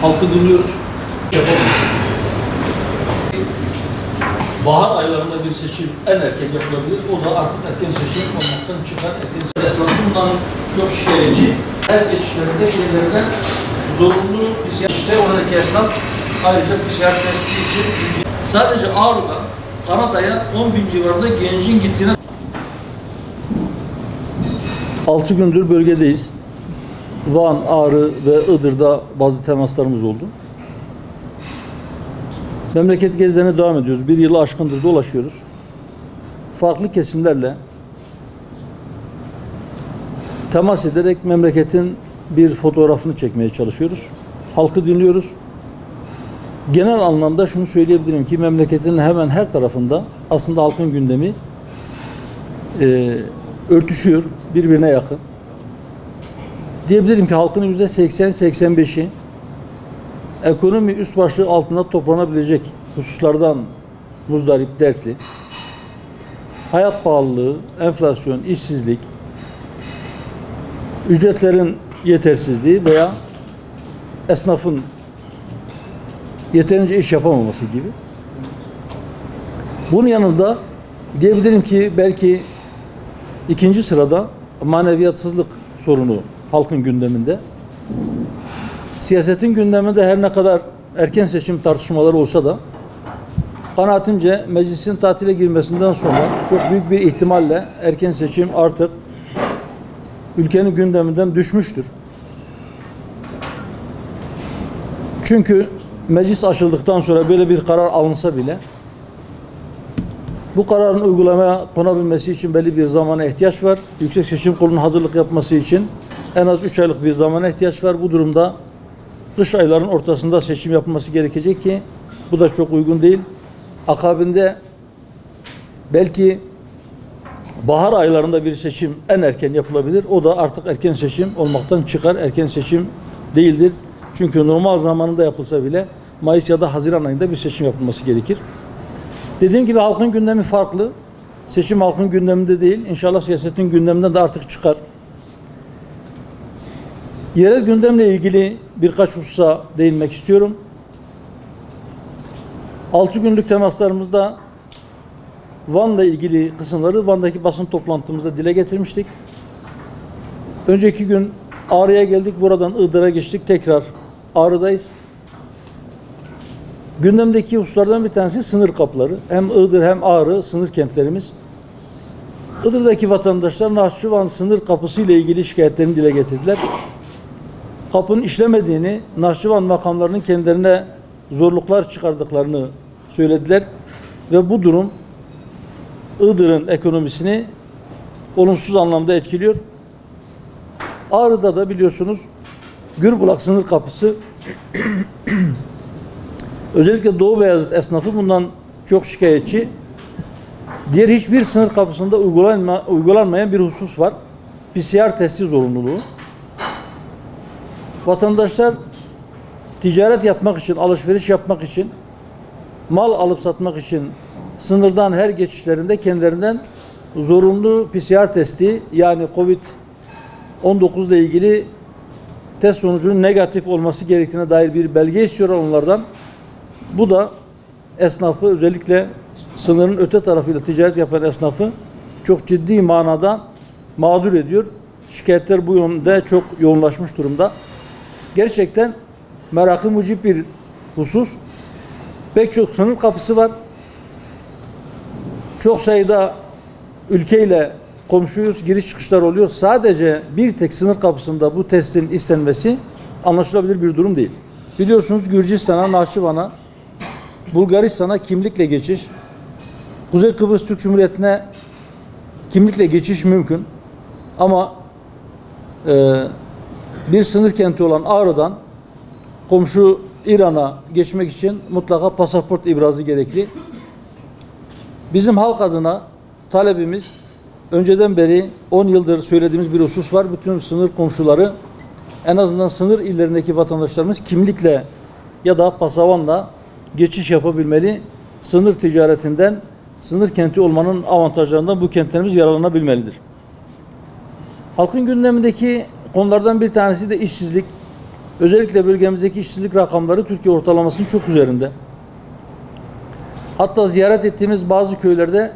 Halkı dinliyoruz. Bahar aylarında bir seçim en erken yapılabilir. O da artık erken seçim olmaktan çıkar. Erken seçim. Bundan çok şikayetçi. Her geçişlerinde şeylerden zorunlu işte oradaki esnaf ayrıca PCR testi için sadece Ağrı'da Kanada'ya 10.000 civarında gencin gittiğine 6 gündür bölgedeyiz. Van, Ağrı ve Iğdır'da bazı temaslarımız oldu. Memleket gezilerine devam ediyoruz. Bir yılı aşkındır dolaşıyoruz. Farklı kesimlerle temas ederek memleketin bir fotoğrafını çekmeye çalışıyoruz. Halkı dinliyoruz. Genel anlamda şunu söyleyebilirim ki memleketin hemen her tarafında aslında halkın gündemi örtüşüyor, birbirine yakın. Diyebilirim ki halkın %80-85'i ekonomi üst başlığı altında toplanabilecek hususlardan muzdarip, dertli. Hayat pahalılığı, enflasyon, işsizlik, ücretlerin yetersizliği veya esnafın yeterince iş yapamaması gibi. Bunun yanında diyebilirim ki belki ikinci sırada maneviyatsızlık sorunu halkın gündeminde. Siyasetin gündeminde her ne kadar erken seçim tartışmaları olsa da kanaatimce meclisin tatile girmesinden sonra çok büyük bir ihtimalle erken seçim artık ülkenin gündeminden düşmüştür. Çünkü meclis açıldıktan sonra böyle bir karar alınsa bile bu kararın uygulamaya konabilmesi için belli bir zamana ihtiyaç var. Yüksek Seçim Kurulu'nun hazırlık yapması için en az 3 aylık bir zamana ihtiyaç var. Bu durumda kış aylarının ortasında seçim yapılması gerekecek ki bu da çok uygun değil. Akabinde belki bahar aylarında bir seçim en erken yapılabilir. O da artık erken seçim olmaktan çıkar. Erken seçim değildir. Çünkü normal zamanında yapılsa bile Mayıs ya da Haziran ayında bir seçim yapılması gerekir. Dediğim gibi halkın gündemi farklı. Seçim halkın gündeminde değil. İnşallah siyasetin gündeminden de artık çıkar. Yerel gündemle ilgili birkaç hususa değinmek istiyorum. 6 günlük temaslarımızda Van'la ilgili kısımları Van'daki basın toplantımızda dile getirmiştik. Önceki gün Ağrı'ya geldik. Buradan Iğdır'a geçtik. Tekrar Ağrı'dayız. Gündemdeki hususlardan bir tanesi sınır kapıları. Hem Iğdır hem Ağrı sınır kentlerimiz. Iğdır'daki vatandaşlar Nahçıvan sınır kapısı ile ilgili şikayetlerini dile getirdiler. Kapının işlemediğini, Nahçıvan makamlarının kendilerine zorluklar çıkardıklarını söylediler. Ve bu durum Iğdır'ın ekonomisini olumsuz anlamda etkiliyor. Ağrı'da da biliyorsunuz Gürbulak sınır kapısı özellikle Doğu Beyazıt esnafı bundan çok şikayetçi. Diğer hiçbir sınır kapısında uygulanmayan bir husus var. PCR testi zorunluluğu. Vatandaşlar ticaret yapmak için, alışveriş yapmak için, mal alıp satmak için sınırdan her geçişlerinde kendilerinden zorunlu PCR testi yani COVID-19 ile ilgili test sonucunun negatif olması gerektiğine dair bir belge istiyorlar onlardan. Bu da esnafı özellikle sınırın öte tarafıyla ticaret yapan esnafı çok ciddi manada mağdur ediyor. Şikayetler bu yönde çok yoğunlaşmış durumda. Gerçekten merakı mucib bir husus. Pek çok sınır kapısı var. Çok sayıda ülkeyle komşuyuz, giriş çıkışlar oluyor. Sadece bir tek sınır kapısında bu testin istenmesi anlaşılabilir bir durum değil. Biliyorsunuz Gürcistan'a, Nahçıvan'a, Bulgaristan'a kimlikle geçiş, Kuzey Kıbrıs Türk Cumhuriyeti'ne kimlikle geçiş mümkün. Ama bir sınır kenti olan Ağrı'dan komşu İran'a geçmek için mutlaka pasaport ibrazı gerekli. Bizim halk adına talebimiz önceden beri 10 yıldır söylediğimiz bir husus var. Bütün sınır komşuları en azından sınır illerindeki vatandaşlarımız kimlikle ya da pasavanla geçiş yapabilmeli. Sınır ticaretinden, sınır kenti olmanın avantajlarından bu kentlerimiz yararlanabilmelidir. Halkın gündemindeki konulardan bir tanesi de işsizlik. Özellikle bölgemizdeki işsizlik rakamları Türkiye ortalamasının çok üzerinde. Hatta ziyaret ettiğimiz bazı köylerde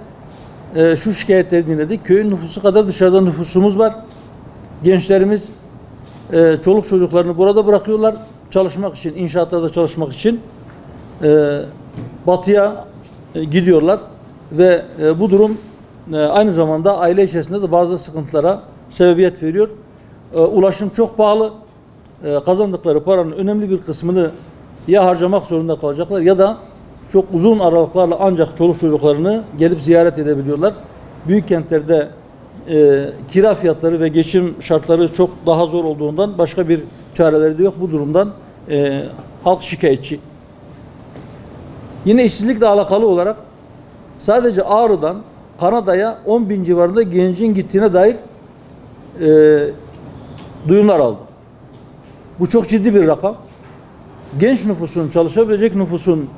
şu şikayetleri dinledik. Köyün nüfusu kadar dışarıda nüfusumuz var. Gençlerimiz çoluk çocuklarını burada bırakıyorlar. Çalışmak için, inşaatlarda çalışmak için batıya gidiyorlar. Ve bu durum aynı zamanda aile içerisinde de bazı sıkıntılara sebebiyet veriyor. Ulaşım çok pahalı. Kazandıkları paranın önemli bir kısmını ya harcamak zorunda kalacaklar ya da çok uzun aralıklarla ancak çoluk çocuklarını gelip ziyaret edebiliyorlar. Büyük kentlerde kira fiyatları ve geçim şartları çok daha zor olduğundan başka bir çareleri de yok. Bu durumdan halk şikayetçi. Yine işsizlikle alakalı olarak sadece Ağrı'dan Kanada'ya 10.000 civarında gencin gittiğine dair duyumlar aldı. Bu çok ciddi bir rakam. Genç nüfusun, çalışabilecek nüfusun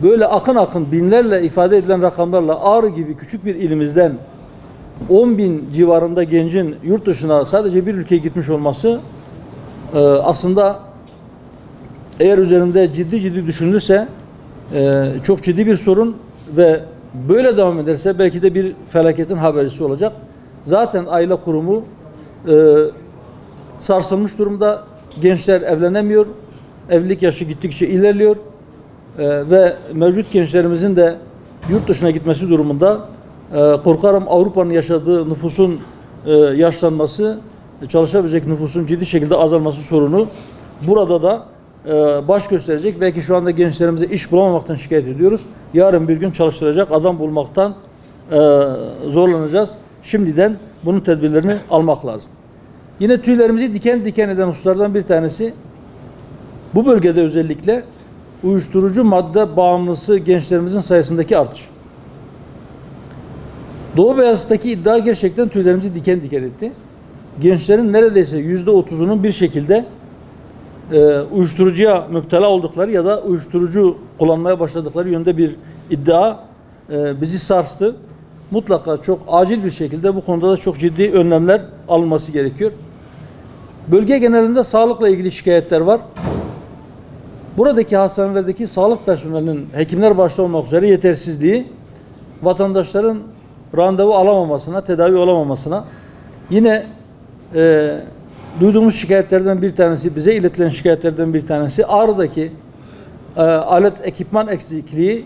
böyle akın akın binlerle ifade edilen rakamlarla Ağrı gibi küçük bir ilimizden 10.000 civarında gencin yurt dışına sadece bir ülkeye gitmiş olması aslında eğer üzerinde ciddi düşünülürse çok ciddi bir sorun ve böyle devam ederse belki de bir felaketin habercisi olacak. Zaten aile kurumu sarsılmış durumda. Gençler evlenemiyor. Evlilik yaşı gittikçe ilerliyor. Ve mevcut gençlerimizin de yurt dışına gitmesi durumunda korkarım Avrupa'nın yaşadığı nüfusun yaşlanması, çalışabilecek nüfusun ciddi şekilde azalması sorunu burada da baş gösterecek. Belki şu anda gençlerimize iş bulamamaktan şikayet ediyoruz. Yarın bir gün çalıştıracak adam bulmaktan zorlanacağız. Şimdiden bunun tedbirlerini almak lazım. Yine tüylerimizi diken diken eden hususlardan bir tanesi bu bölgede özellikle uyuşturucu madde bağımlısı gençlerimizin sayısındaki artış. Doğu Beyazıt'taki iddia gerçekten tüylerimizi diken diken etti. Gençlerin neredeyse %30'unun bir şekilde uyuşturucuya müptela oldukları ya da uyuşturucu kullanmaya başladıkları yönde bir iddia bizi sarstı. Mutlaka çok acil bir şekilde bu konuda da çok ciddi önlemler alınması gerekiyor. Bölge genelinde sağlıkla ilgili şikayetler var. Buradaki hastanelerdeki sağlık personelinin hekimler başta olmak üzere yetersizliği, vatandaşların randevu alamamasına, tedavi olamamasına, yine duyduğumuz şikayetlerden bir tanesi, bize iletilen şikayetlerden bir tanesi Ağrı'daki alet ekipman eksikliği,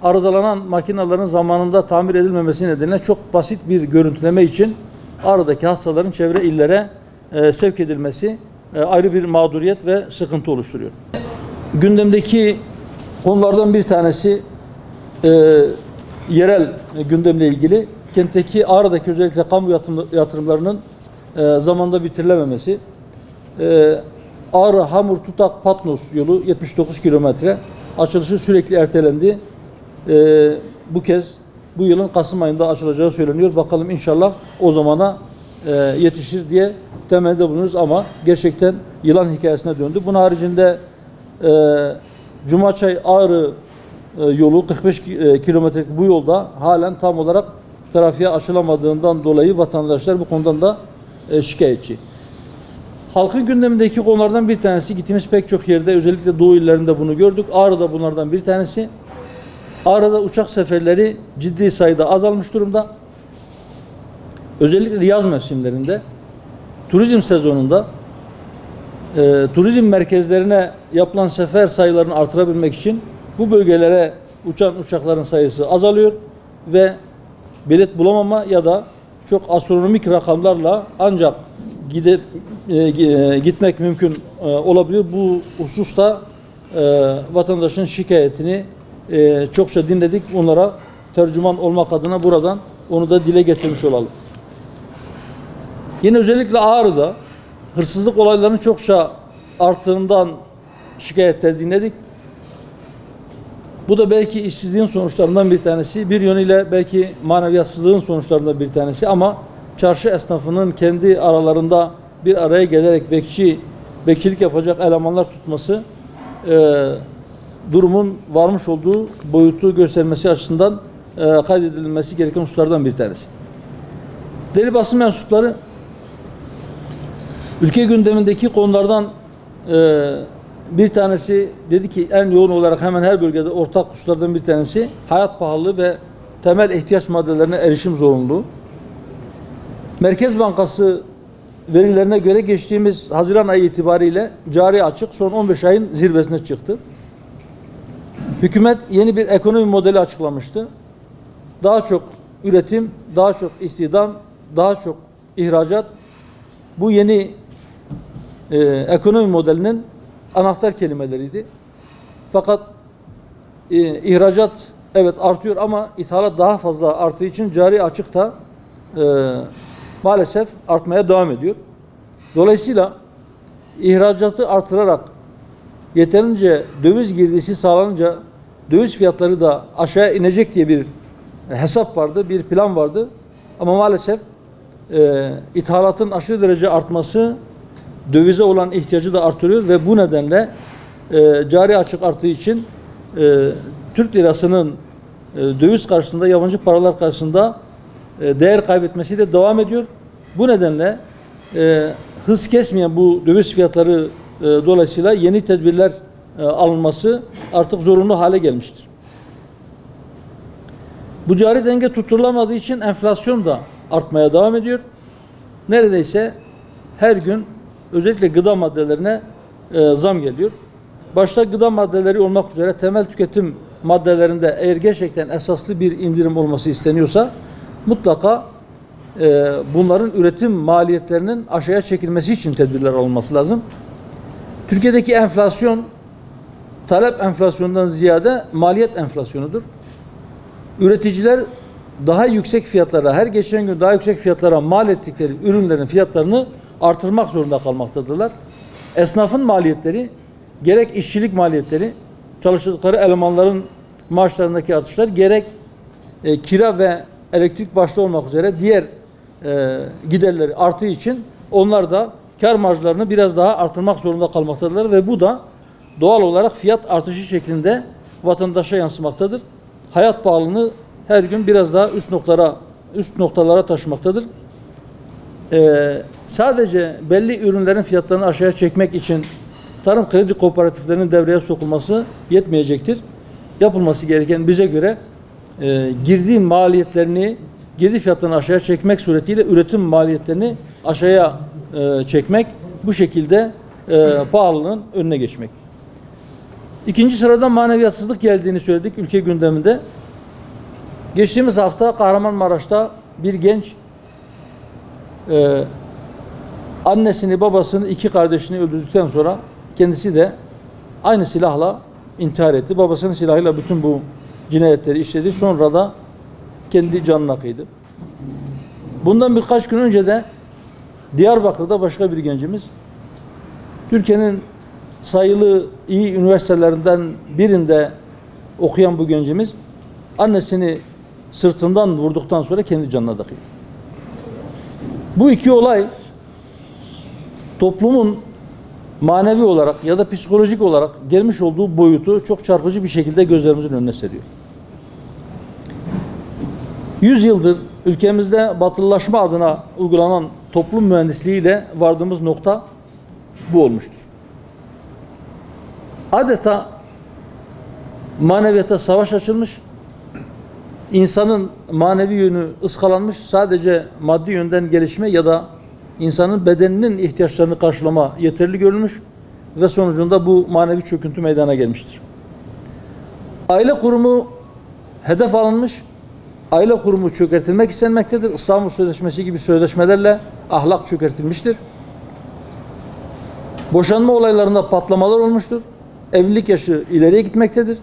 arızalanan makinelerin zamanında tamir edilmemesi nedeniyle çok basit bir görüntüleme için Ağrı'daki hastaların çevre illere sevk edilmesi ayrı bir mağduriyet ve sıkıntı oluşturuyor. Gündemdeki konulardan bir tanesi yerel gündemle ilgili. Kentteki Ağrı'daki özellikle kamu yatırımlarının zamanda bitirilememesi. Ağrı, Hamur, Tutak, Patnos yolu 79 kilometre. Açılışı sürekli ertelendi. Bu kez bu yılın Kasım ayında açılacağı söyleniyor. Bakalım inşallah o zamana yetişir diye temelde bulunuyoruz ama gerçekten yılan hikayesine döndü. Bunun haricinde Cumaçay Ağrı yolu 45 kilometrelik bu yolda halen tam olarak trafiğe açılamadığından dolayı vatandaşlar bu konudan da şikayetçi. Halkın gündemindeki konulardan bir tanesi, gittiğimiz pek çok yerde özellikle Doğu illerinde bunu gördük. Ağrı'da bunlardan bir tanesi. Ağrı'da uçak seferleri ciddi sayıda azalmış durumda. Özellikle yaz mevsimlerinde, turizm sezonunda turizm merkezlerine yapılan sefer sayılarını artırabilmek için bu bölgelere uçan uçakların sayısı azalıyor ve bilet bulamama ya da çok astronomik rakamlarla ancak gitmek mümkün olabiliyor. Bu hususta vatandaşın şikayetini çokça dinledik. Onlara tercüman olmak adına buradan onu da dile getirmiş olalım. Yine özellikle Ağrı'da hırsızlık olaylarının çokça arttığından şikayetler dinledik. Bu da belki işsizliğin sonuçlarından bir tanesi, bir yönüyle belki maneviyatsızlığın sonuçlarından bir tanesi ama çarşı esnafının kendi aralarında bir araya gelerek bekçilik yapacak elemanlar tutması durumun varmış olduğu boyutu göstermesi açısından kaydedilmesi gereken hususlardan bir tanesi. Deli basın mensupları Ülke gündemindeki konulardan bir tanesi, dedi ki en yoğun olarak hemen her bölgede ortak hususlardan bir tanesi hayat pahalılığı ve temel ihtiyaç maddelerine erişim zorunluluğu. Merkez Bankası verilerine göre geçtiğimiz Haziran ayı itibariyle cari açık son 15 ayın zirvesine çıktı. Hükümet yeni bir ekonomi modeli açıklamıştı. Daha çok üretim, daha çok istihdam, daha çok ihracat. Bu yeni ekonomi modelinin anahtar kelimeleriydi. Fakat ihracat evet artıyor ama ithalat daha fazla arttığı için cari açık da maalesef artmaya devam ediyor. Dolayısıyla ihracatı artırarak yeterince döviz girdisi sağlanınca döviz fiyatları da aşağıya inecek diye bir hesap vardı, bir plan vardı. Ama maalesef ithalatın aşırı derece artması dövize olan ihtiyacı da artırıyor ve bu nedenle cari açık arttığı için Türk lirasının döviz karşısında, yabancı paralar karşısında değer kaybetmesi de devam ediyor. Bu nedenle hız kesmeyen bu döviz fiyatları dolayısıyla yeni tedbirler alınması artık zorunlu hale gelmiştir. Bu cari denge tutturulamadığı için enflasyon da artmaya devam ediyor. Neredeyse her gün özellikle gıda maddelerine zam geliyor. Başta gıda maddeleri olmak üzere temel tüketim maddelerinde eğer gerçekten esaslı bir indirim olması isteniyorsa mutlaka bunların üretim maliyetlerinin aşağıya çekilmesi için tedbirler alınması lazım. Türkiye'deki enflasyon talep enflasyonundan ziyade maliyet enflasyonudur. Üreticiler daha yüksek fiyatlara, her geçen gün daha yüksek fiyatlara mal ettikleri ürünlerin fiyatlarını artırmak zorunda kalmaktadırlar. Esnafın maliyetleri, gerek işçilik maliyetleri, çalıştıkları elemanların maaşlarındaki artışlar, gerek kira ve elektrik başta olmak üzere diğer giderleri arttığı için onlar da kar marjlarını biraz daha artırmak zorunda kalmaktadırlar ve bu da doğal olarak fiyat artışı şeklinde vatandaşa yansımaktadır. Hayat pahalılığını her gün biraz daha üst noktalara taşımaktadır. Sadece belli ürünlerin fiyatlarını aşağıya çekmek için tarım kredi kooperatiflerinin devreye sokulması yetmeyecektir. Yapılması gereken bize göre girdi fiyatlarını aşağıya çekmek suretiyle üretim maliyetlerini aşağıya çekmek, bu şekilde pahalılığın önüne geçmek. İkinci sırada maneviyatsızlık geldiğini söyledik ülke gündeminde. Geçtiğimiz hafta Kahramanmaraş'ta bir genç annesini, babasını, iki kardeşini öldürdükten sonra kendisi de aynı silahla intihar etti. Babasının silahıyla bütün bu cinayetleri işledi. Sonra da kendi canına kıydı. Bundan birkaç gün önce de Diyarbakır'da başka bir gencimiz, Türkiye'nin sayılı iyi üniversitelerinden birinde okuyan bu gencimiz annesini sırtından vurduktan sonra kendi canına da kıydı. Bu iki olay toplumun manevi olarak ya da psikolojik olarak gelmiş olduğu boyutu çok çarpıcı bir şekilde gözlerimizin önüne seriyor. 100 yıldır ülkemizde batılılaşma adına uygulanan toplum mühendisliğiyle vardığımız nokta bu olmuştur. Adeta maneviyata savaş açılmış, insanın manevi yönü ıskalanmış, sadece maddi yönden gelişme ya da insanın bedeninin ihtiyaçlarını karşılama yeterli görülmüş ve sonucunda bu manevi çöküntü meydana gelmiştir. Aile kurumu hedef alınmış, aile kurumu çökertilmek istenmektedir. İstanbul Sözleşmesi gibi sözleşmelerle ahlak çökertilmiştir. Boşanma olaylarında patlamalar olmuştur. Evlilik yaşı ileriye gitmektedir.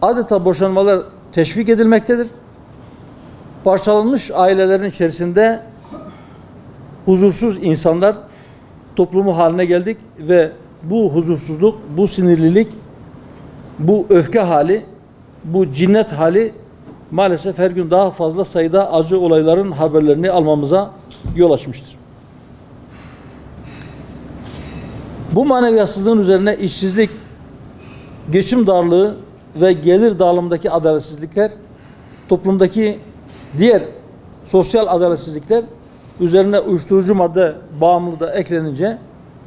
Adeta boşanmalar teşvik edilmektedir. Parçalanmış ailelerin içerisinde huzursuz insanlar toplumu haline geldik ve bu huzursuzluk, bu sinirlilik, bu öfke hali, bu cinnet hali maalesef her gün daha fazla sayıda acı olayların haberlerini almamıza yol açmıştır. Bu maneviyatsızlığın üzerine işsizlik, geçim darlığı ve gelir dağılımındaki adaletsizlikler, toplumdaki diğer sosyal adaletsizlikler üzerine uyuşturucu madde bağımlılığı da eklenince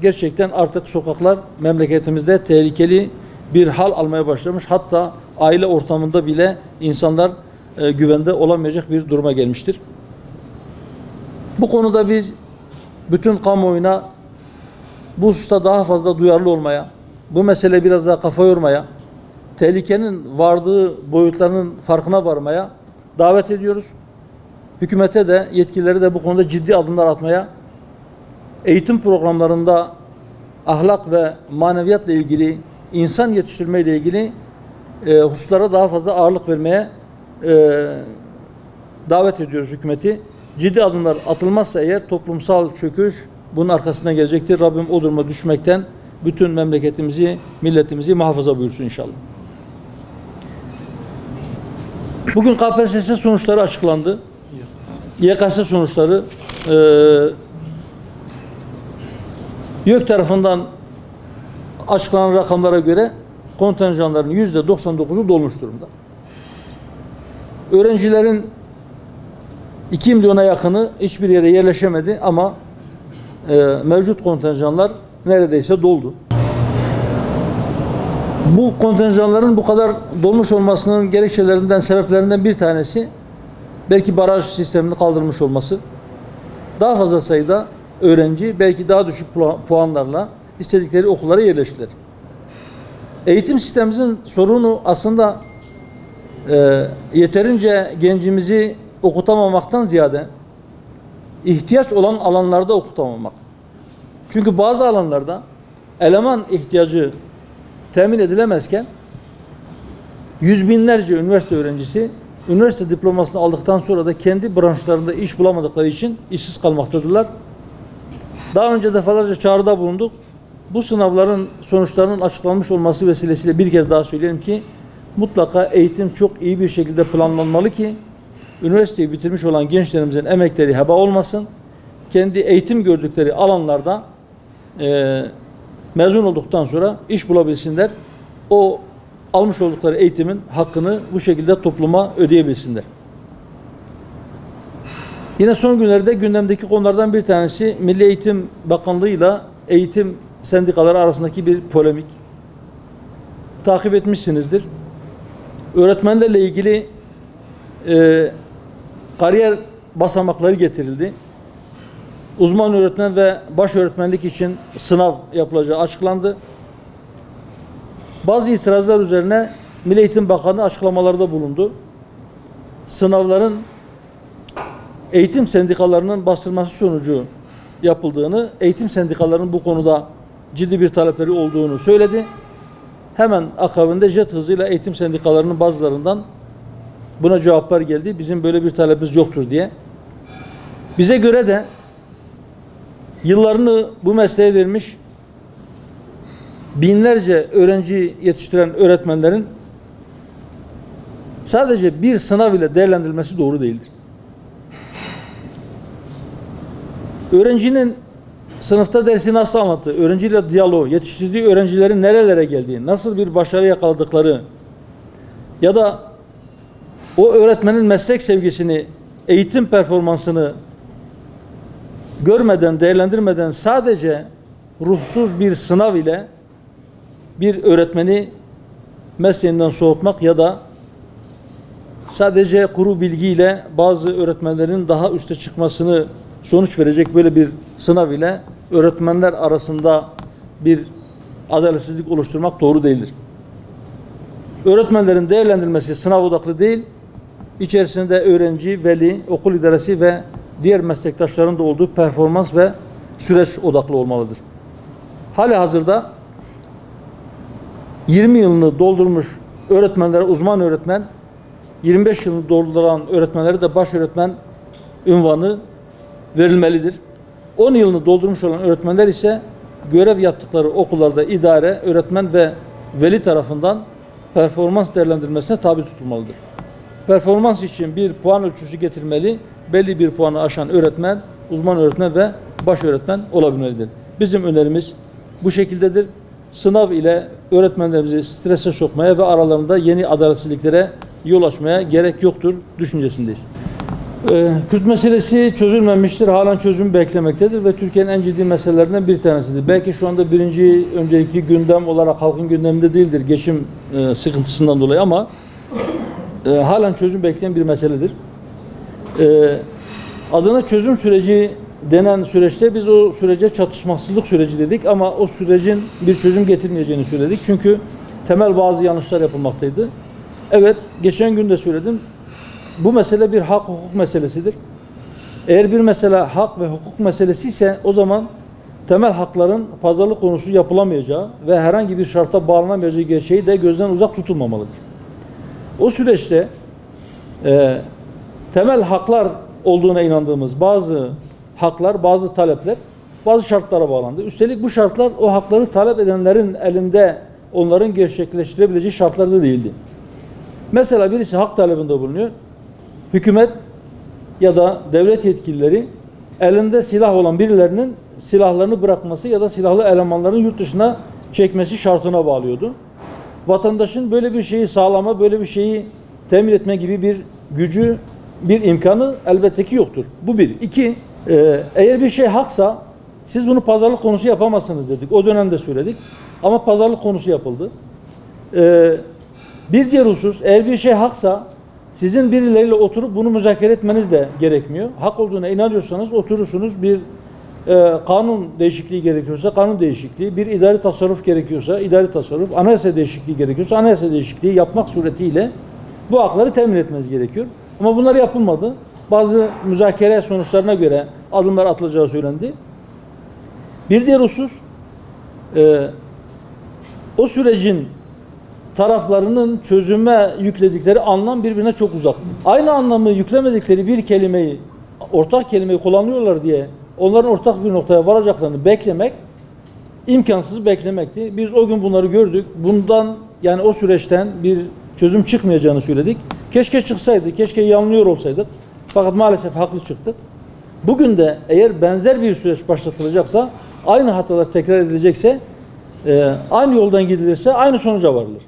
gerçekten artık sokaklar memleketimizde tehlikeli bir hal almaya başlamış. Hatta aile ortamında bile insanlar güvende olamayacak bir duruma gelmiştir. Bu konuda biz bütün kamuoyuna bu hususta daha fazla duyarlı olmaya, bu mesele biraz daha kafa yormaya, tehlikenin vardığı boyutlarının farkına varmaya davet ediyoruz. Hükümete de, yetkilileri de bu konuda ciddi adımlar atmaya, eğitim programlarında ahlak ve maneviyatla ilgili, insan yetiştirme ile ilgili hususlara daha fazla ağırlık vermeye davet ediyoruz hükümeti. Ciddi adımlar atılmazsa eğer toplumsal çöküş bunun arkasından gelecektir. Rabbim o duruma düşmekten bütün memleketimizi, milletimizi muhafaza buyursun inşallah. Bugün KPSS sonuçları açıklandı. YKS sonuçları YÖK tarafından açıklanan rakamlara göre kontenjanların %99'u dolmuş durumda. Öğrencilerin 2 milyona yakını hiçbir yere yerleşemedi ama mevcut kontenjanlar neredeyse doldu. Bu kontenjanların bu kadar dolmuş olmasının gerekçelerinden, sebeplerinden bir tanesi belki baraj sistemini kaldırmış olması. Daha fazla sayıda öğrenci belki daha düşük puanlarla istedikleri okullara yerleştiler. Eğitim sistemimizin sorunu aslında yeterince gencimizi okutamamaktan ziyade ihtiyaç olan alanlarda okutamamak. Çünkü bazı alanlarda eleman ihtiyacı temin edilemezken yüz binlerce üniversite öğrencisi üniversite diplomasını aldıktan sonra da kendi branşlarında iş bulamadıkları için işsiz kalmaktadırlar. Daha önce defalarca çağrıda bulunduk. Bu sınavların sonuçlarının açıklanmış olması vesilesiyle bir kez daha söyleyelim ki mutlaka eğitim çok iyi bir şekilde planlanmalı ki üniversiteyi bitirmiş olan gençlerimizin emekleri heba olmasın. Kendi eğitim gördükleri alanlarda mezun olduktan sonra iş bulabilsinler. O almış oldukları eğitimin hakkını bu şekilde topluma ödeyebilsinler. Yine son günlerde gündemdeki konulardan bir tanesi Milli Eğitim Bakanlığı ile eğitim sendikaları arasındaki bir polemik. Takip etmişsinizdir. Öğretmenlerle ilgili kariyer basamakları getirildi. Uzman öğretmen ve baş öğretmenlik için sınav yapılacağı açıklandı. Bazı itirazlar üzerine Milli Eğitim Bakanı açıklamalarda bulundu. Sınavların eğitim sendikalarının bastırması sonucu yapıldığını, eğitim sendikalarının bu konuda ciddi bir talepleri olduğunu söyledi. Hemen akabinde jet hızıyla eğitim sendikalarının bazılarından buna cevaplar geldi. Bizim böyle bir talebimiz yoktur diye. Bize göre de yıllarını bu mesleğe vermiş binlerce öğrenci yetiştiren öğretmenlerin sadece bir sınav ile değerlendirilmesi doğru değildir. Öğrencinin sınıfta dersi nasıl anlattığı, öğrenciyle diyaloğu, yetiştirdiği öğrencilerin nerelere geldiği, nasıl bir başarı yakaladıkları ya da o öğretmenin meslek sevgisini, eğitim performansını görmeden, değerlendirmeden sadece ruhsuz bir sınav ile bir öğretmeni mesleğinden soğutmak ya da sadece kuru bilgiyle bazı öğretmenlerin daha üste çıkmasını sonuç verecek böyle bir sınav ile öğretmenler arasında bir adaletsizlik oluşturmak doğru değildir. Öğretmenlerin değerlendirilmesi sınav odaklı değil, içerisinde öğrenci, veli, okul idaresi ve diğer meslektaşların da olduğu performans ve süreç odaklı olmalıdır. Halihazırda 20 yılını doldurmuş öğretmenlere uzman öğretmen, 25 yılını dolduran öğretmenlere de baş öğretmen unvanı verilmelidir. 10 yılını doldurmuş olan öğretmenler ise görev yaptıkları okullarda idare, öğretmen ve veli tarafından performans değerlendirmesine tabi tutulmalıdır. Performans için bir puan ölçüsü getirmeli, belli bir puanı aşan öğretmen, uzman öğretmen ve baş öğretmen olabilmelidir. Bizim önerimiz bu şekildedir. Sınav ile öğretmenlerimizi strese sokmaya ve aralarında yeni adaletsizliklere yol açmaya gerek yoktur düşüncesindeyiz. Kürt meselesi çözülmemiştir, halen çözüm beklemektedir ve Türkiye'nin en ciddi meselelerinden bir tanesidir. Belki şu anda birinci öncelikli gündem olarak halkın gündeminde değildir geçim sıkıntısından dolayı ama halen çözüm bekleyen bir meseledir. Adına çözüm süreci denen süreçte biz o sürece çatışmasızlık süreci dedik ama o sürecin bir çözüm getirmeyeceğini söyledik. Çünkü temel bazı yanlışlar yapılmaktaydı. Evet, geçen gün de söyledim. Bu mesele bir hak hukuk meselesidir. Eğer bir mesele hak ve hukuk meselesi ise o zaman temel hakların pazarlık konusu yapılamayacağı ve herhangi bir şarta bağlanamayacağı gerçeği de gözden uzak tutulmamalıdır. O süreçte temel haklar olduğuna inandığımız bazı haklar, bazı talepler bazı şartlara bağlandı. Üstelik bu şartlar o hakları talep edenlerin elinde onların gerçekleştirebileceği şartlarda değildi. Mesela birisi hak talebinde bulunuyor. Hükümet ya da devlet yetkilileri elinde silah olan birilerinin silahlarını bırakması ya da silahlı elemanların yurt dışına çekmesi şartına bağlıyordu. Vatandaşın böyle bir şeyi sağlama, böyle bir şeyi temin etme gibi bir gücü, bir imkanı elbette ki yoktur. Bu bir. İki, eğer bir şey haksa siz bunu pazarlık konusu yapamazsınız dedik. O dönemde söyledik. Ama pazarlık konusu yapıldı. Bir diğer husus, eğer bir şey haksa sizin birileriyle oturup bunu müzakere etmeniz de gerekmiyor. Hak olduğuna inanıyorsanız oturursunuz, bir kanun değişikliği gerekiyorsa kanun değişikliği, bir idari tasarruf gerekiyorsa idari tasarruf, anayasa değişikliği gerekiyorsa anayasa değişikliği yapmak suretiyle bu hakları temin etmeniz gerekiyor. Ama bunlar yapılmadı. Bazı müzakere sonuçlarına göre adımlar atılacağı söylendi. Bir diğer husus, o sürecin taraflarının çözüme yükledikleri anlam birbirine çok uzak. Aynı anlamı yüklemedikleri bir kelimeyi, ortak kelimeyi kullanıyorlar diye onların ortak bir noktaya varacaklarını beklemek imkansız beklemekti. Biz o gün bunları gördük. Bundan, yani o süreçten bir çözüm çıkmayacağını söyledik. Keşke çıksaydı, keşke yanılıyor olsaydık. Fakat maalesef haklı çıktık. Bugün de eğer benzer bir süreç başlatılacaksa, aynı hatalar tekrar edilecekse, aynı yoldan gidilirse aynı sonuca varılır.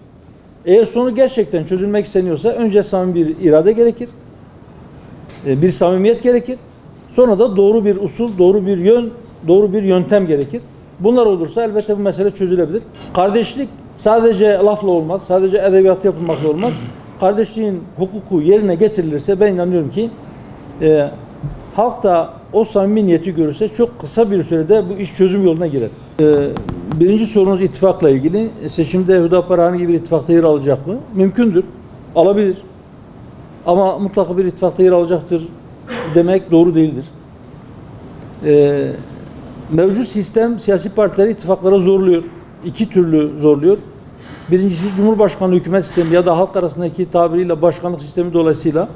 Eğer sonu gerçekten çözülmek isteniyorsa önce samimi bir irade gerekir. Bir samimiyet gerekir. Sonra da doğru bir usul, doğru bir yön, doğru bir yöntem gerekir. Bunlar olursa elbette bu mesele çözülebilir. Kardeşlik sadece lafla olmaz, sadece edebiyat yapılmakla olmaz. Kardeşliğin hukuku yerine getirilirse ben inanıyorum ki halk da o samimi niyeti görürse çok kısa bir sürede bu iş çözüm yoluna girer. Birinci sorunuz ittifakla ilgili. Seçimde Hüdapar herhangi bir ittifakta yer alacak mı? Mümkündür. Alabilir. Ama mutlaka bir ittifakta yer alacaktır demek doğru değildir. Mevcut sistem siyasi partileri ittifaklara zorluyor. İki türlü zorluyor. Birincisi Cumhurbaşkanlığı hükümet sistemi ya da halk arasındaki tabiriyle başkanlık sistemi dolayısıyla.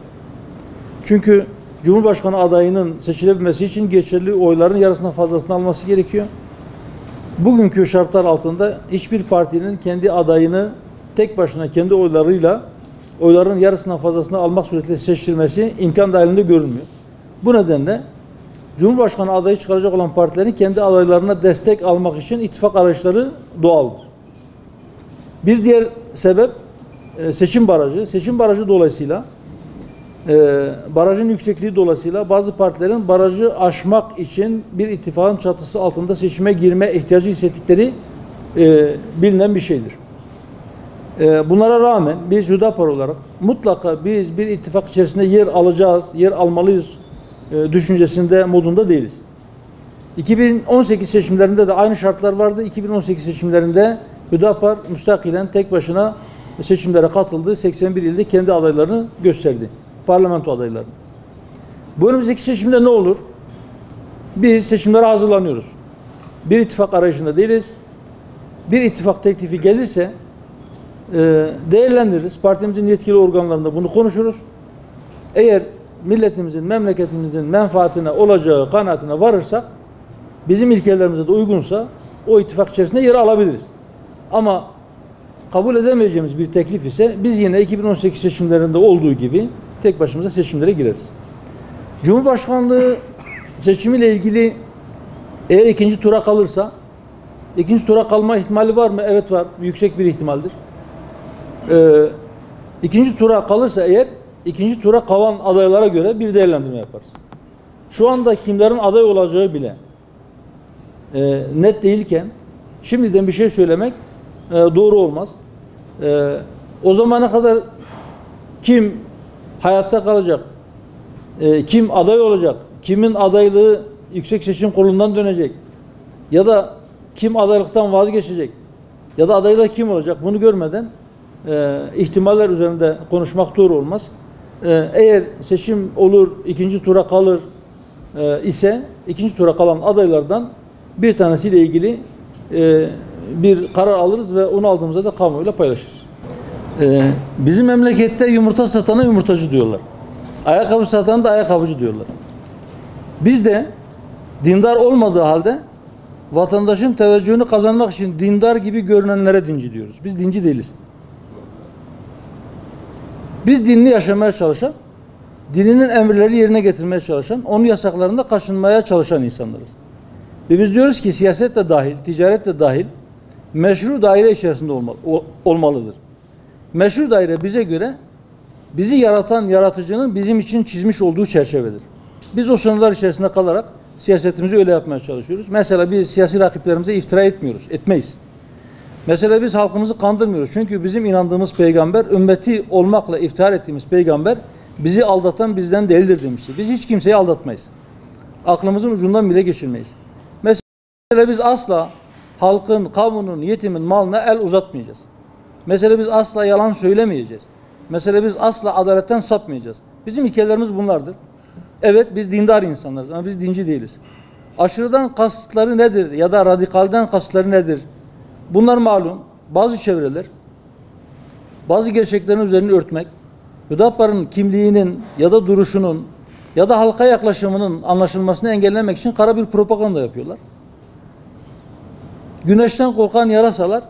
Çünkü Cumhurbaşkanı adayının seçilebilmesi için geçerli oyların yarısından fazlasını alması gerekiyor. Bugünkü şartlar altında hiçbir partinin kendi adayını tek başına kendi oylarıyla oyların yarısından fazlasını almak suretiyle seçilmesi imkan dahilinde görünmüyor. Bu nedenle Cumhurbaşkanı adayı çıkaracak olan partilerin kendi adaylarına destek almak için ittifak arayışları doğaldır. Bir diğer sebep seçim barajı. Seçim barajı dolayısıyla barajın yüksekliği dolayısıyla bazı partilerin barajı aşmak için bir ittifakın çatısı altında seçime girme ihtiyacı hissettikleri bilinen bir şeydir. Bunlara rağmen biz Hüdapar olarak mutlaka biz bir ittifak içerisinde yer alacağız, yer almalıyız düşüncesinde, modunda değiliz. 2018 seçimlerinde de aynı şartlar vardı. 2018 seçimlerinde Hüdapar müstakilen tek başına seçimlere katıldı. 81 ilde kendi adaylarını gösterdi. Parlamento adaylarını. Bu önümüzdeki seçimde ne olur? Biz seçimlere hazırlanıyoruz. Bir ittifak arayışında değiliz. Bir ittifak teklifi gelirse değerlendiririz. Partimizin yetkili organlarında bunu konuşuruz. Eğer milletimizin, memleketimizin menfaatine olacağı kanaatine varırsak, bizim ilkelerimize de uygunsa o ittifak içerisinde yer alabiliriz. Ama kabul edemeyeceğimiz bir teklif ise biz yine 2018 seçimlerinde olduğu gibi tek başımıza seçimlere gireriz. Cumhurbaşkanlığı seçimiyle ilgili eğer ikinci tura kalırsa, ikinci tura kalma ihtimali var mı? Evet var. Yüksek bir ihtimaldir. İkinci tura kalırsa eğer ikinci tura kalan adaylara göre bir değerlendirme yaparız. Şu anda kimlerin aday olacağı bile net değilken şimdiden bir şey söylemek doğru olmaz. O zamana kadar kim hayatta kalacak, kim aday olacak, kimin adaylığı Yüksek Seçim Kurulu'ndan dönecek ya da kim adaylıktan vazgeçecek ya da adaylar kim olacak bunu görmeden ihtimaller üzerinde konuşmak doğru olmaz. Eğer seçim olur, ikinci tura kalır ise ikinci tura kalan adaylardan bir tanesiyle ilgili bir karar alırız ve onu aldığımızda da kamuoyuyla paylaşırız. Bizim memlekette yumurta satana yumurtacı diyorlar. Ayakkabı satana da ayakkabıcı diyorlar. Biz de dindar olmadığı halde vatandaşın teveccühünü kazanmak için dindar gibi görünenlere dinci diyoruz. Biz dinci değiliz. Biz dinini yaşamaya çalışan, dininin emirleri yerine getirmeye çalışan, onun yasaklarında kaçınmaya çalışan insanlarız. Ve biz diyoruz ki siyaset de dahil, ticaret de dahil, meşru daire içerisinde olmalıdır. Meşru daire bize göre bizi yaratan yaratıcının bizim için çizmiş olduğu çerçevedir. Biz o sınırlar içerisinde kalarak siyasetimizi öyle yapmaya çalışıyoruz. Mesela biz siyasi rakiplerimize iftira etmiyoruz, etmeyiz. Mesela biz halkımızı kandırmıyoruz. Çünkü bizim inandığımız peygamber, ümmeti olmakla iftihar ettiğimiz peygamber bizi aldatan bizden değildir demiştir. Biz hiç kimseyi aldatmayız. Aklımızın ucundan bile geçirmeyiz. Mesela biz asla halkın, kamunun, yetimin malına el uzatmayacağız. Mesela biz asla yalan söylemeyeceğiz. Mesela biz asla adaletten sapmayacağız. Bizim ilkelerimiz bunlardır. Evet biz dindar insanlarız ama biz dinci değiliz. Aşırıdan kasıtları nedir ya da radikalden kasıtları nedir? Bunlar malum. Bazı çevreler bazı gerçeklerin üzerini örtmek, Hüdapar'ın kimliğinin ya da duruşunun ya da halka yaklaşımının anlaşılmasını engellemek için kara bir propaganda yapıyorlar. Güneşten korkan yarasalar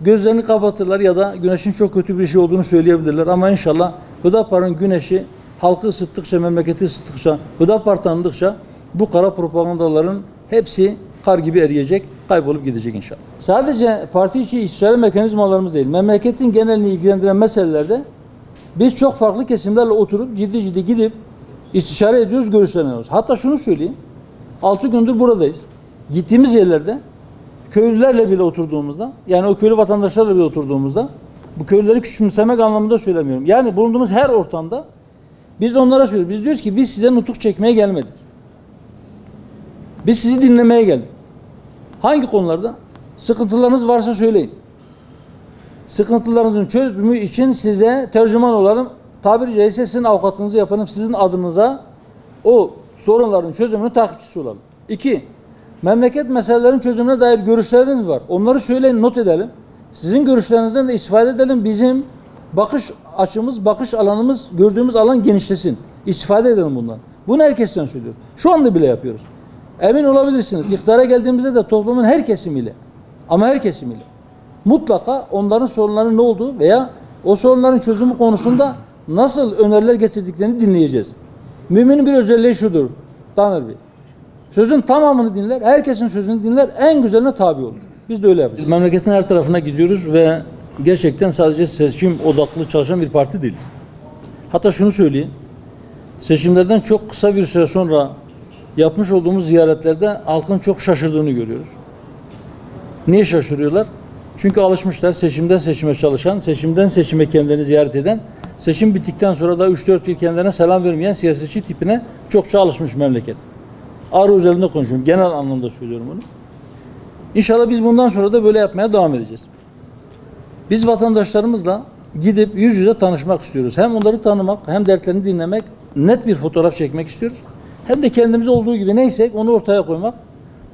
gözlerini kapatırlar ya da güneşin çok kötü bir şey olduğunu söyleyebilirler ama inşallah Hüdapar'ın güneşi halkı ısıttıkça, memleketi ısıttıkça, Hüdapar tanıdıkça bu kara propagandaların hepsi kar gibi eriyecek, kaybolup gidecek inşallah. Sadece parti içi istişare mekanizmalarımız değil, memleketin genelini ilgilendiren meselelerde biz çok farklı kesimlerle oturup ciddi gidip istişare ediyoruz, görüşleniyoruz. Hatta şunu söyleyeyim, 6 gündür buradayız. Gittiğimiz yerlerde köylülerle bile oturduğumuzda, yani o köylü vatandaşlarla bile oturduğumuzda, bu köylüleri küçümsemek anlamında söylemiyorum. Yani bulunduğumuz her ortamda biz de onlara söylüyoruz. Biz diyoruz ki biz size nutuk çekmeye gelmedik. Biz sizi dinlemeye geldik. Hangi konularda? Sıkıntılarınız varsa söyleyin. Sıkıntılarınızın çözümü için size tercüman olalım. Tabiri caizse sizin avukatınızı yapalım. Sizin adınıza o sorunların çözümünün takipçisi olalım. 2. Memleket meselelerin çözümüne dair görüşleriniz var. Onları söyleyin, not edelim. Sizin görüşlerinizden de istifade edelim. Bizim bakış açımız, bakış alanımız, gördüğümüz alan genişlesin. İstifade edelim bundan. Bunu herkesten söylüyorum. Şu anda bile yapıyoruz. Emin olabilirsiniz. İktidara geldiğimizde de toplumun her kesimiyle, ama her kesimiyle mutlaka onların sorunlarının ne olduğu veya o sorunların çözümü konusunda nasıl öneriler getirdiklerini dinleyeceğiz. Müminin bir özelliği şudur Taner Bey. Sözün tamamını dinler, herkesin sözünü dinler, en güzeline tabi olur. Biz de öyle yapıyoruz. Memleketin her tarafına gidiyoruz ve gerçekten sadece seçim odaklı çalışan bir parti değiliz. Hatta şunu söyleyeyim, seçimlerden çok kısa bir süre sonra yapmış olduğumuz ziyaretlerde halkın çok şaşırdığını görüyoruz. Niye şaşırıyorlar? Çünkü alışmışlar seçimden seçime çalışan, seçimden seçime kendilerini ziyaret eden, seçim bittikten sonra da 3-4 yıl kendilerine selam vermeyen siyasetçi tipine çokça alışmış memleket. Ağrı üzerinde konuşuyorum. Genel anlamda söylüyorum bunu. İnşallah biz bundan sonra da böyle yapmaya devam edeceğiz. Biz vatandaşlarımızla gidip yüz yüze tanışmak istiyoruz. Hem onları tanımak, hem dertlerini dinlemek, net bir fotoğraf çekmek istiyoruz. Hem de kendimiz olduğu gibi neysek onu ortaya koymak,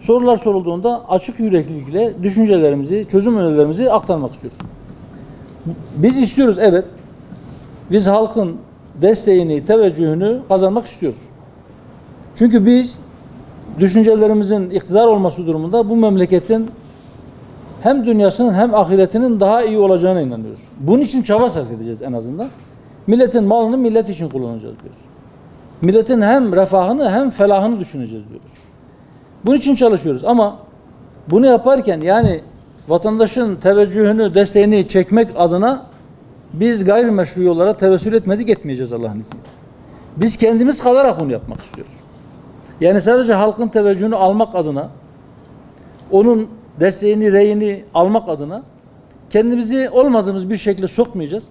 sorular sorulduğunda açık yüreklilikle düşüncelerimizi, çözüm önerilerimizi aktarmak istiyoruz. Biz istiyoruz, evet. Biz halkın desteğini, teveccühünü kazanmak istiyoruz. Çünkü biz düşüncelerimizin iktidar olması durumunda bu memleketin hem dünyasının hem ahiretinin daha iyi olacağına inanıyoruz. Bunun için çaba sarf edeceğiz en azından. Milletin malını millet için kullanacağız diyoruz. Milletin hem refahını hem felahını düşüneceğiz diyoruz. Bunun için çalışıyoruz ama bunu yaparken yani vatandaşın teveccühünü, desteğini çekmek adına Biz gayrimeşru yollara tevessül etmedik, etmeyeceğiz Allah'ın izniyle. Biz kendimiz kalarak bunu yapmak istiyoruz. Yani sadece halkın teveccühünü almak adına, onun desteğini, reyini almak adına kendimizi olmadığımız bir şekilde sokmayacağız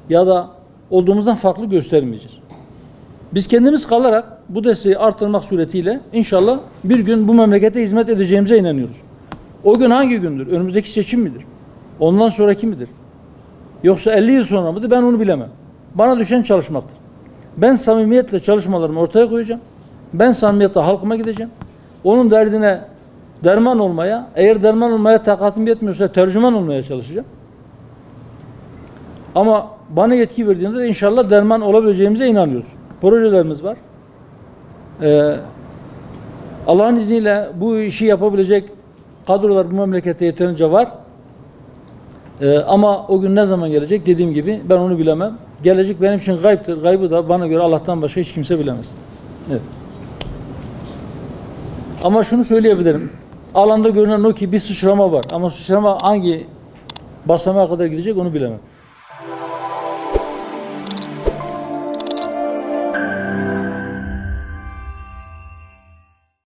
ya da olduğumuzdan farklı göstermeyeceğiz. Biz kendimiz kalarak bu desteği artırmak suretiyle inşallah bir gün bu memlekete hizmet edeceğimize inanıyoruz. O gün hangi gündür? Önümüzdeki seçim midir? Ondan sonraki midir? Yoksa 50 yıl sonra mıdır? Ben onu bilemem. Bana düşen çalışmaktır. Ben samimiyetle çalışmalarımı ortaya koyacağım. Ben samimiyetle halkıma gideceğim. Onun derdine derman olmaya, eğer derman olmaya takatim yetmiyorsa tercüman olmaya çalışacağım. Ama bana yetki verdiğinde de inşallah derman olabileceğimize inanıyoruz. Projelerimiz var. Allah'ın izniyle bu işi yapabilecek kadrolar bu memlekette yeterince var. Ama o gün ne zaman gelecek dediğim gibi ben onu bilemem. Gelecek benim için gayiptir. Gaybı da bana göre Allah'tan başka hiç kimse bilemez. Evet. Ama şunu söyleyebilirim. Alanda görünen o ki bir sıçrama var. Ama sıçrama hangi basamağa kadar gidecek onu bilemem.